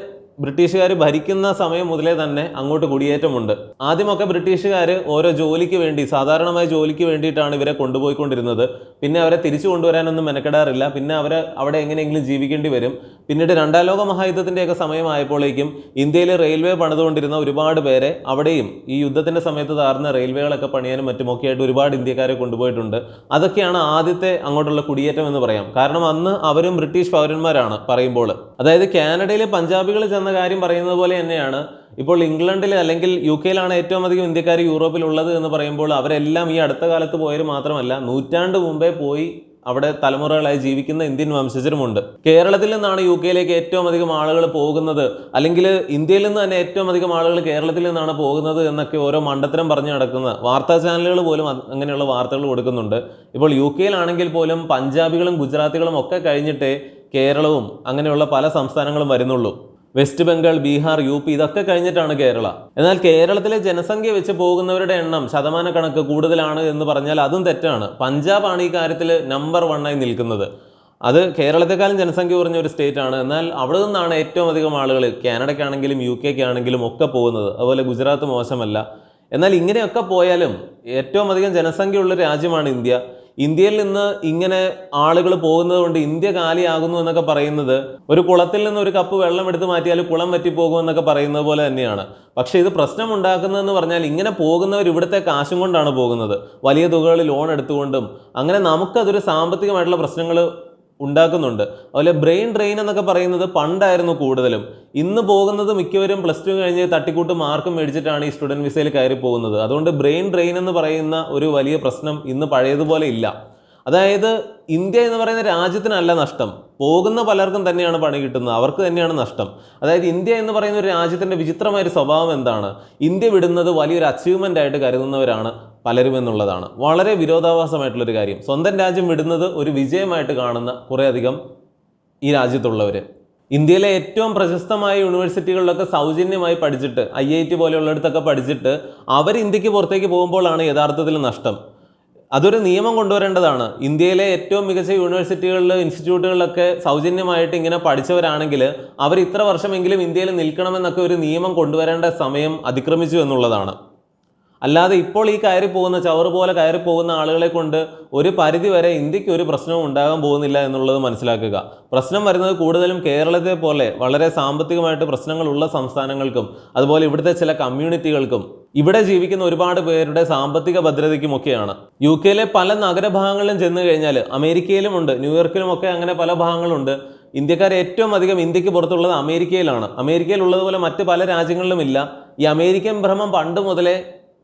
ബ്രിട്ടീഷുകാർ ഭരിക്കുന്ന സമയം മുതലേ തന്നെ അങ്ങോട്ട് കുടിയേറ്റമുണ്ട്. ആദ്യമൊക്കെ ബ്രിട്ടീഷുകാർ ഓരോ ജോലിക്ക് വേണ്ടി, സാധാരണമായ ജോലിക്ക് വേണ്ടിയിട്ടാണ് ഇവരെ കൊണ്ടുപോയിക്കൊണ്ടിരുന്നത്. പിന്നെ അവരെ തിരിച്ചു കൊണ്ടുവരാനൊന്നും മെനക്കെടാറില്ല. പിന്നെ അവിടെ എങ്ങനെയെങ്കിലും ജീവിക്കേണ്ടി വരും. പിന്നീട് 2ാം ലോക മഹായുദ്ധത്തിൻ്റെയൊക്കെ സമയമായപ്പോഴേക്കും ഇന്ത്യയിൽ റെയിൽവേ പണിതുകൊണ്ടിരുന്ന ഒരുപാട് പേരെ അവിടെയും ഈ യുദ്ധത്തിൻ്റെ സമയത്ത് താർന്ന റെയിൽവേകളൊക്കെ പണിയാനും മറ്റുമൊക്കെ ആയിട്ട് ഒരുപാട് ഇന്ത്യക്കാരെ കൊണ്ടുപോയിട്ടുണ്ട്. അതൊക്കെയാണ് ആദ്യത്തെ അങ്ങോട്ടുള്ള കുടിയേറ്റം എന്ന് പറയാം. കാരണം അന്ന് അവരും ബ്രിട്ടീഷ് പൗരന്മാരാണ് പറയുമ്പോൾ. അതായത് കാനഡയിലെ പഞ്ചാബികൾ ചെന്ന കാര്യം പറയുന്നത് പോലെ തന്നെയാണ് ഇപ്പോൾ ഇംഗ്ലണ്ടിൽ അല്ലെങ്കിൽ UK ഏറ്റവും അധികം ഇന്ത്യക്കാർ യൂറോപ്പിലുള്ളത് എന്ന് പറയുമ്പോൾ അവരെല്ലാം ഈ അടുത്ത കാലത്ത് പോയവർ മാത്രമല്ല, നൂറ്റാണ്ട് മുമ്പേ പോയി അവിടെ തലമുറകളായി ജീവിക്കുന്ന ഇന്ത്യൻ വംശജരുമുണ്ട്. കേരളത്തിൽ നിന്നാണ് UK ഏറ്റവും അധികം ആളുകൾ പോകുന്നത്, അല്ലെങ്കിൽ ഇന്ത്യയിൽ നിന്ന് തന്നെ ഏറ്റവും അധികം ആളുകൾ കേരളത്തിൽ നിന്നാണ് പോകുന്നത് എന്നൊക്കെ ഓരോ മണ്ടത്തരം പറഞ്ഞു നടക്കുന്ന വാർത്താ ചാനലുകൾ പോലും അങ്ങനെയുള്ള വാർത്തകൾ കൊടുക്കുന്നുണ്ട്. ഇപ്പോൾ UK പോലും പഞ്ചാബികളും ഗുജറാത്തികളും ഒക്കെ കഴിഞ്ഞിട്ടേ കേരളവും അങ്ങനെയുള്ള പല സംസ്ഥാനങ്ങളും വരുന്നുള്ളൂ. വെസ്റ്റ് ബംഗാൾ, ബീഹാർ, UP ഇതൊക്കെ കഴിഞ്ഞിട്ടാണ് കേരള. എന്നാൽ കേരളത്തിലെ ജനസംഖ്യ വെച്ച് പോകുന്നവരുടെ എണ്ണം ശതമാനക്കണക്ക് കൂടുതലാണ് എന്ന് പറഞ്ഞാൽ അതും തെറ്റാണ്. പഞ്ചാബാണ് ഈ കാര്യത്തിൽ നമ്പർ 1 നിൽക്കുന്നത്. അത് കേരളത്തെക്കാളും ജനസംഖ്യ കുറഞ്ഞ ഒരു സ്റ്റേറ്റ് ആണ്. എന്നാൽ അവിടെ നിന്നാണ് ഏറ്റവും അധികം ആളുകൾ കാനഡയ്ക്കാണെങ്കിലും UK ആണെങ്കിലും ഒക്കെ പോകുന്നത്. അതുപോലെ ഗുജറാത്ത് മോശമല്ല. എന്നാൽ ഇങ്ങനെയൊക്കെ പോയാലും ഏറ്റവും അധികം ജനസംഖ്യയുള്ള രാജ്യമാണ് ഇന്ത്യ. ഇന്ത്യയിൽ നിന്ന് ഇങ്ങനെ ആളുകൾ പോകുന്നത് കൊണ്ട് ഇന്ത്യ കാലിയാകുന്നു എന്നൊക്കെ പറയുന്നത്, ഒരു കുളത്തിൽ നിന്ന് ഒരു കപ്പ് വെള്ളം എടുത്ത് മാറ്റിയാൽ കുളം വറ്റിപ്പോകും എന്നൊക്കെ പറയുന്നത് പോലെ തന്നെയാണ്. പക്ഷേ ഇത് പ്രശ്നം ഉണ്ടാക്കുന്നതെന്ന് പറഞ്ഞാൽ ഇങ്ങനെ പോകുന്നവർ ഇവിടുത്തെ കാശും കൊണ്ടാണ് പോകുന്നത്, വലിയ തുകകൾ ലോൺ എടുത്തുകൊണ്ടും. അങ്ങനെ നമുക്കതൊരു സാമ്പത്തികമായിട്ടുള്ള പ്രശ്നങ്ങൾ ഉണ്ടാക്കുന്നുണ്ട്. അതുപോലെ ബ്രെയിൻ ഡ്രെയിൻ എന്നൊക്കെ പറയുന്നത് പണ്ടായിരുന്നു കൂടുതലും. ഇന്ന് പോകുന്നത് മിക്കവരും +2 കഴിഞ്ഞ് തട്ടിക്കൂട്ട് മാർക്ക് മേടിച്ചിട്ടാണ് ഈ സ്റ്റുഡൻറ് വിസയിൽ കയറി പോകുന്നത്. അതുകൊണ്ട് ബ്രെയിൻ ഡ്രെയിൻ എന്ന് പറയുന്ന ഒരു വലിയ പ്രശ്നം ഇന്ന് പഴയതുപോലെ ഇല്ല. അതായത് ഇന്ത്യ എന്ന് പറയുന്ന രാജ്യത്തിനല്ല നഷ്ടം, പോകുന്ന പലർക്കും തന്നെയാണ് പണി കിട്ടുന്നത്, അവർക്ക് തന്നെയാണ് നഷ്ടം. അതായത് ഇന്ത്യ എന്ന് പറയുന്ന ഒരു രാജ്യത്തിൻ്റെ വിചിത്രമായൊരു സ്വഭാവം എന്താണ്? ഇന്ത്യ വിടുന്നത് വലിയൊരു അച്ചീവ്മെൻ്റ് ആയിട്ട് കരുതുന്നവരാണ് പലരും എന്നുള്ളതാണ്. വളരെ വിരോധാഭാസമായിട്ടുള്ളൊരു കാര്യം. സ്വന്തം രാജ്യം വിടുന്നത് ഒരു വിജയമായിട്ട് കാണുന്ന കുറേയധികം ഈ രാജ്യത്തുള്ളവർ. ഇന്ത്യയിലെ ഏറ്റവും പ്രശസ്തമായ യൂണിവേഴ്സിറ്റികളിലൊക്കെ സൗജന്യമായി പഠിച്ചിട്ട്, IIT പോലെയുള്ളിടത്തൊക്കെ പഠിച്ചിട്ട് അവർ ഇന്ത്യക്ക് പുറത്തേക്ക് പോകുമ്പോഴാണ് യഥാർത്ഥത്തിൽ നഷ്ടം. അതൊരു നിയമം കൊണ്ടുവരേണ്ടതാണ്. ഇന്ത്യയിലെ ഏറ്റവും മികച്ച യൂണിവേഴ്സിറ്റികളിൽ, ഇൻസ്റ്റിറ്റ്യൂട്ടുകളിലൊക്കെ സൗജന്യമായിട്ട് ഇങ്ങനെ പഠിച്ചവരാണെങ്കിൽ അവർ ഇത്ര വർഷമെങ്കിലും ഇന്ത്യയിൽ നിൽക്കണമെന്നൊക്കെ ഒരു നിയമം കൊണ്ടുവരേണ്ട സമയം അതിക്രമിച്ചു എന്നുള്ളതാണ്. അല്ലാതെ ഇപ്പോൾ ഈ കയറി പോകുന്ന, ചവറ് പോലെ കയറി പോകുന്ന ആളുകളെ കൊണ്ട് ഒരു പരിധി വരെ ഇന്ത്യക്ക് ഒരു പ്രശ്നവും ഉണ്ടാകാൻ പോകുന്നില്ല എന്നുള്ളത് മനസ്സിലാക്കുക. പ്രശ്നം വരുന്നത് കൂടുതലും കേരളത്തെ പോലെ വളരെ സാമ്പത്തികമായിട്ട് പ്രശ്നങ്ങളുള്ള സംസ്ഥാനങ്ങൾക്കും അതുപോലെ ഇവിടുത്തെ ചില കമ്മ്യൂണിറ്റികൾക്കും ഇവിടെ ജീവിക്കുന്ന ഒരുപാട് പേരുടെ സാമ്പത്തിക ഭദ്രതയ്ക്കുമൊക്കെയാണ്. UK പല നഗരഭാഗങ്ങളിലും ചെന്ന് കഴിഞ്ഞാൽ, അമേരിക്കയിലും ഉണ്ട്, ന്യൂയോർക്കിലുമൊക്കെ അങ്ങനെ പല ഭാഗങ്ങളുണ്ട്. ഇന്ത്യക്കാർ ഏറ്റവും അധികം ഇന്ത്യക്ക് പുറത്തുള്ളത് അമേരിക്കയിലാണ്. അമേരിക്കയിലുള്ളതുപോലെ മറ്റ് പല രാജ്യങ്ങളിലും ഇല്ല. ഈ അമേരിക്കൻ ഭ്രമം പണ്ട് മുതലേ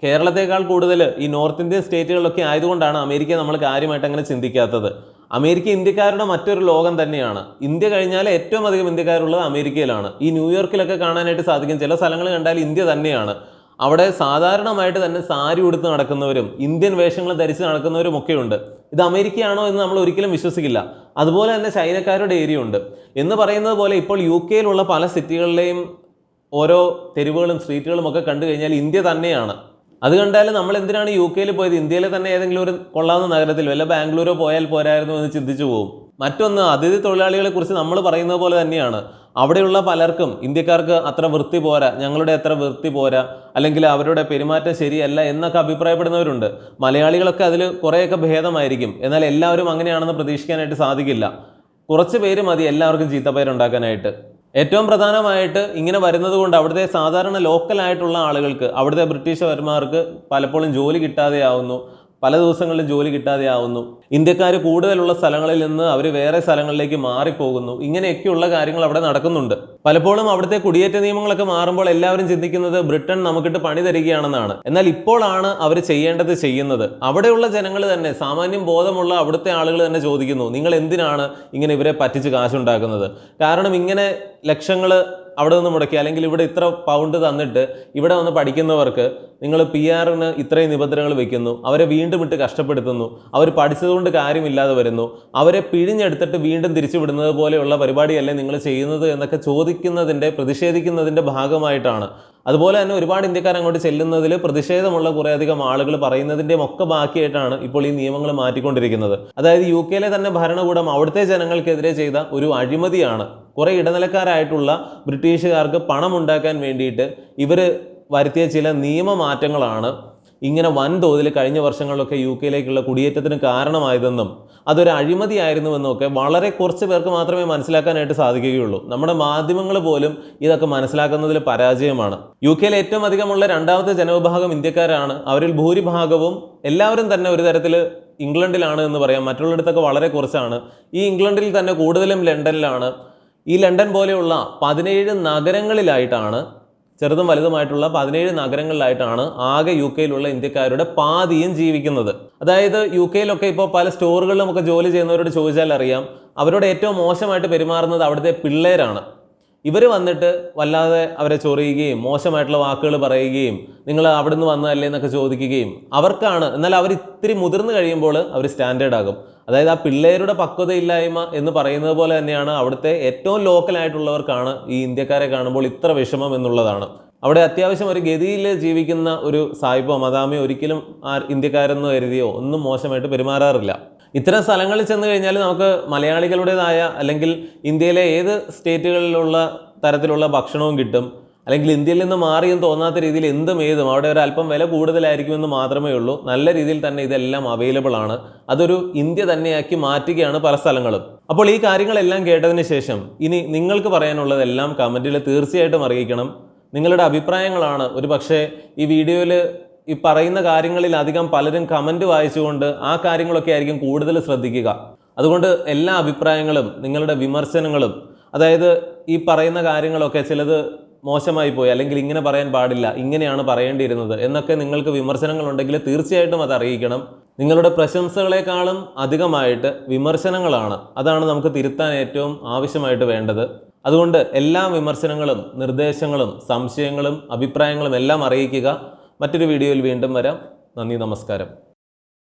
കേരളത്തെക്കാൾ കൂടുതൽ ഈ നോർത്ത് ഇന്ത്യൻ സ്റ്റേറ്റുകളിലൊക്കെ ആയതുകൊണ്ടാണ് അമേരിക്ക നമ്മൾ കാര്യമായിട്ട് അങ്ങനെ ചിന്തിക്കാത്തത്. അമേരിക്ക ഇന്ത്യക്കാരുടെ മറ്റൊരു ലോകം തന്നെയാണ്. ഇന്ത്യ കഴിഞ്ഞാൽ ഏറ്റവും അധികം ഇന്ത്യക്കാരുള്ളത് അമേരിക്കയിലാണ്. ഈ ന്യൂയോർക്കിലൊക്കെ കാണാനായിട്ട് സാധിക്കും. ചില സ്ഥലങ്ങൾ കണ്ടാൽ ഇന്ത്യ തന്നെയാണ്. അവിടെ സാധാരണമായിട്ട് തന്നെ സാരി ഉടുത്ത് നടക്കുന്നവരും ഇന്ത്യൻ വേഷങ്ങൾ ധരിച്ച് നടക്കുന്നവരും ഒക്കെയുണ്ട്. ഇത് അമേരിക്കയാണോ എന്ന് നമ്മൾ ഒരിക്കലും വിശ്വസിക്കില്ല. അതുപോലെ തന്നെ ചൈനക്കാരുടെ ഏരിയ ഉണ്ട് എന്ന് പറയുന്നത് പോലെ ഇപ്പോൾ UK പല സിറ്റികളിലെയും ഓരോ തെരുവുകളും സ്ട്രീറ്റുകളും ഒക്കെ കണ്ടു കഴിഞ്ഞാൽ ഇന്ത്യ തന്നെയാണ്. അത് കണ്ടാൽ നമ്മൾ എന്തിനാണ് UK പോയത്? ഇന്ത്യയിലെ തന്നെ ഏതെങ്കിലും ഒരു കൊള്ളാവുന്ന നഗരത്തിൽ, വല്ല ബാംഗ്ലൂരോ പോയാൽ പോരായിരുന്നു എന്ന് ചിന്തിച്ചു പോകും. മറ്റൊന്ന്, അതിഥി തൊഴിലാളികളെ കുറിച്ച് നമ്മൾ പറയുന്നത് പോലെ തന്നെയാണ്. അവിടെയുള്ള പലർക്കും ഇന്ത്യക്കാർക്ക് അത്ര വൃത്തി പോരാ, ഞങ്ങളുടെ അത്ര വൃത്തി പോരാ, അല്ലെങ്കിൽ അവരുടെ പെരുമാറ്റം ശരിയല്ല എന്നൊക്കെ അഭിപ്രായപ്പെടുന്നവരുണ്ട്. മലയാളികളൊക്കെ അതിൽ കുറേയൊക്കെ ഭേദമായിരിക്കും. എന്നാൽ എല്ലാവരും അങ്ങനെയാണെന്ന് പ്രതീക്ഷിക്കാനായിട്ട് സാധിക്കില്ല. കുറച്ച് പേര് മതി എല്ലാവർക്കും ചീത്തപ്പേരുണ്ടാക്കാനായിട്ട്. ഏറ്റവും പ്രധാനമായിട്ട് ഇങ്ങനെ വരുന്നത് കൊണ്ട് അവിടുത്തെ സാധാരണ ലോക്കലായിട്ടുള്ള ആളുകൾക്ക്, അവിടുത്തെ ബ്രിട്ടീഷുകാർക്ക് പലപ്പോഴും ജോലി കിട്ടാതെയാവുന്നു, പല ദിവസങ്ങളിലും ജോലി കിട്ടാതെയാവുന്നു. ഇന്ത്യക്കാർ കൂടുതലുള്ള സ്ഥലങ്ങളിൽ നിന്ന് അവർ വേറെ സ്ഥലങ്ങളിലേക്ക് മാറിപ്പോകുന്നു. ഇങ്ങനെയൊക്കെയുള്ള കാര്യങ്ങൾ അവിടെ നടക്കുന്നുണ്ട്. പലപ്പോഴും അവിടുത്തെ കുടിയേറ്റ നിയമങ്ങളൊക്കെ മാറുമ്പോൾ എല്ലാവരും ചിന്തിക്കുന്നത് ബ്രിട്ടൻ നമുക്കിട്ട് പണി തരികയാണെന്നാണ്. എന്നാൽ ഇപ്പോഴാണ് അവർ ചെയ്യേണ്ടത് ചെയ്യുന്നത്. അവിടെയുള്ള ജനങ്ങൾ തന്നെ, സാമാന്യം ബോധമുള്ള അവിടുത്തെ ആളുകൾ തന്നെ ചോദിക്കുന്നു, നിങ്ങൾ എന്തിനാണ് ഇങ്ങനെ ഇവരെ പറ്റിച്ച് കാശുണ്ടാക്കുന്നത്? കാരണം ഇങ്ങനെ ലക്ഷങ്ങൾ അവിടെ നിന്ന് മുടക്കി, അല്ലെങ്കിൽ ഇവിടെ ഇത്ര പൗണ്ട് തന്നിട്ട് ഇവിടെ വന്ന് പഠിക്കുന്നവർക്ക് നിങ്ങൾ PR-ന് ഇത്രയും നിബന്ധനകൾ വെക്കുന്നു, അവരെ വീണ്ടും ഇട്ട് കഷ്ടപ്പെടുത്തുന്നു, അവർ പഠിച്ചതുകൊണ്ട് കാര്യമില്ലാതെ വരുന്നു, അവരെ പിഴിഞ്ഞെടുത്തിട്ട് വീണ്ടും തിരിച്ചു വിടുന്നത് പോലെയുള്ള പരിപാടിയല്ലേ നിങ്ങൾ ചെയ്യുന്നത് എന്നൊക്കെ ചോദിക്കുന്നതിൻ്റെ, പ്രതിഷേധിക്കുന്നതിൻ്റെ ഭാഗമായിട്ടാണ്. അതുപോലെ തന്നെ ഒരുപാട് ഇന്ത്യക്കാർ അങ്ങോട്ട് ചെല്ലുന്നതിൽ പ്രതിഷേധമുള്ള കുറേയധികം ആളുകൾ പറയുന്നതിൻ്റെയും ഒക്കെ ബാക്കിയായിട്ടാണ് ഇപ്പോൾ ഈ നിയമങ്ങൾ മാറ്റിക്കൊണ്ടിരിക്കുന്നത്. അതായത് UK തന്നെ ഭരണകൂടം അവിടുത്തെ ജനങ്ങൾക്കെതിരെ ചെയ്ത ഒരു അഴിമതിയാണ്. കുറേ ഇടനിലക്കാരായിട്ടുള്ള ബ്രിട്ടീഷുകാർക്ക് പണം ഉണ്ടാക്കാൻ വേണ്ടിയിട്ട് ഇവർ വരുത്തിയ ചില നിയമമാറ്റങ്ങളാണ് ഇങ്ങനെ വൻതോതിൽ കഴിഞ്ഞ വർഷങ്ങളിലൊക്കെ UK കുടിയേറ്റത്തിന് കാരണമായതെന്നും അതൊരു അഴിമതിയായിരുന്നുവെന്നും ഒക്കെ വളരെ കുറച്ച് പേർക്ക് മാത്രമേ മനസ്സിലാക്കാനായിട്ട് സാധിക്കുകയുള്ളൂ. നമ്മുടെ മാധ്യമങ്ങൾ പോലും ഇതൊക്കെ മനസ്സിലാക്കുന്നതിൽ പരാജയമാണ്. UK ഏറ്റവും അധികമുള്ള രണ്ടാമത്തെ ജനവിഭാഗം ഇന്ത്യക്കാരാണ്. അവരിൽ ഭൂരിഭാഗവും എല്ലാവരും തന്നെ ഒരു തരത്തിൽ ഇംഗ്ലണ്ടിലാണ് എന്ന് പറയാം. മറ്റുള്ളിടത്തൊക്കെ വളരെ കുറച്ചാണ്. ഈ ഇംഗ്ലണ്ടിൽ തന്നെ കൂടുതലും ലണ്ടനിലാണ്. ഈ ലണ്ടൻ പോലെയുള്ള 17 നഗരങ്ങളിലായിട്ടാണ്, ചെറുതും വലുതുമായിട്ടുള്ള 17 നഗരങ്ങളിലായിട്ടാണ് ആകെ UK ഇന്ത്യക്കാരുടെ പാതിയും ജീവിക്കുന്നത്. അതായത് UK ഇപ്പോൾ പല സ്റ്റോറുകളിലും ഒക്കെ ജോലി ചെയ്യുന്നവരോട് ചോദിച്ചാൽ അറിയാം, അവരോട് ഏറ്റവും മോശമായിട്ട് പെരുമാറുന്നത് അവിടുത്തെ പിള്ളേരാണ്. ഇവർ വന്നിട്ട് വല്ലാതെ അവരെ ചൊറിയുകയും മോശമായിട്ടുള്ള വാക്കുകൾ പറയുകയും നിങ്ങൾ അവിടെ നിന്ന് വന്നതല്ലേ എന്നൊക്കെ ചോദിക്കുകയും അവർക്കാണ്. എന്നാൽ അവർ ഇത്തിരി മുതിർന്നു കഴിയുമ്പോൾ അവർ സ്റ്റാൻഡേർഡ് ആകും. അതായത് ആ പിള്ളേരുടെ പക്വതയില്ലായ്മ എന്ന് പറയുന്നത് പോലെ തന്നെയാണ് അവിടുത്തെ ഏറ്റവും ലോക്കലായിട്ടുള്ളവർക്കാണ് ഈ ഇന്ത്യക്കാരെ കാണുമ്പോൾ ഇത്ര വിഷമം എന്നുള്ളതാണ്. അവിടെ അത്യാവശ്യം ഒരു ഗതിയിൽ ജീവിക്കുന്ന ഒരു സായിപ്പോ മദാമിയോ ഒരിക്കലും ഇന്ത്യക്കാരെന്ന് കരുതിയോ ഒന്നും മോശമായിട്ട് പെരുമാറാറില്ല. ഇത്തരം സ്ഥലങ്ങളിൽ ചെന്ന് കഴിഞ്ഞാൽ നമുക്ക് മലയാളികളുടേതായ അല്ലെങ്കിൽ ഇന്ത്യയിലെ ഏത് സ്റ്റേറ്റുകളിലുള്ള തരത്തിലുള്ള ഭക്ഷണവും കിട്ടും. അല്ലെങ്കിൽ ഇന്ത്യയിൽ നിന്ന് മാറിയെന്ന് തോന്നാത്ത രീതിയിൽ എന്തും ഏതും അവിടെ ഒരു അല്പം വില കൂടുതലായിരിക്കുമെന്ന് മാത്രമേ ഉള്ളൂ. നല്ല രീതിയിൽ തന്നെ ഇതെല്ലാം അവൈലബിൾ ആണ്. അതൊരു ഇന്ത്യ തന്നെയാക്കി മാറ്റുകയാണ് പല സ്ഥലങ്ങളും. അപ്പോൾ ഈ കാര്യങ്ങളെല്ലാം കേട്ടതിന് ശേഷം ഇനി നിങ്ങൾക്ക് പറയാനുള്ളതെല്ലാം കമൻറ്റിൽ തീർച്ചയായിട്ടും അറിയിക്കണം. നിങ്ങളുടെ അഭിപ്രായങ്ങളാണ് ഒരു പക്ഷേ ഈ വീഡിയോയിൽ ഈ പറയുന്ന കാര്യങ്ങളിൽ അധികം പലരും കമൻറ്റ് വായിച്ചുകൊണ്ട് ആ കാര്യങ്ങളൊക്കെ ആയിരിക്കും കൂടുതൽ ശ്രദ്ധിക്കുക. അതുകൊണ്ട് എല്ലാ അഭിപ്രായങ്ങളും നിങ്ങളുടെ വിമർശനങ്ങളും, അതായത് ഈ പറയുന്ന കാര്യങ്ങളൊക്കെ ചിലത് മോശമായി പോയി അല്ലെങ്കിൽ ഇങ്ങനെ പറയാൻ പാടില്ല, ഇങ്ങനെയാണ് പറയേണ്ടിയിരുന്നത് എന്നൊക്കെ നിങ്ങൾക്ക് വിമർശനങ്ങളുണ്ടെങ്കിൽ തീർച്ചയായിട്ടും അത് അറിയിക്കണം. നിങ്ങളുടെ പ്രശംസകളെക്കാളും അധികമായിട്ട് വിമർശനങ്ങളാണ്. അതാണ് നമുക്ക് തിരുത്താൻ ഏറ്റവും ആവശ്യമായിട്ട് വേണ്ടത്. അതുകൊണ്ട് എല്ലാ വിമർശനങ്ങളും നിർദ്ദേശങ്ങളും സംശയങ്ങളും അഭിപ്രായങ്ങളും എല്ലാം അറിയിക്കുക. മറ്റൊരു വീഡിയോയിൽ വീണ്ടും വരാം. നന്ദി, നമസ്കാരം.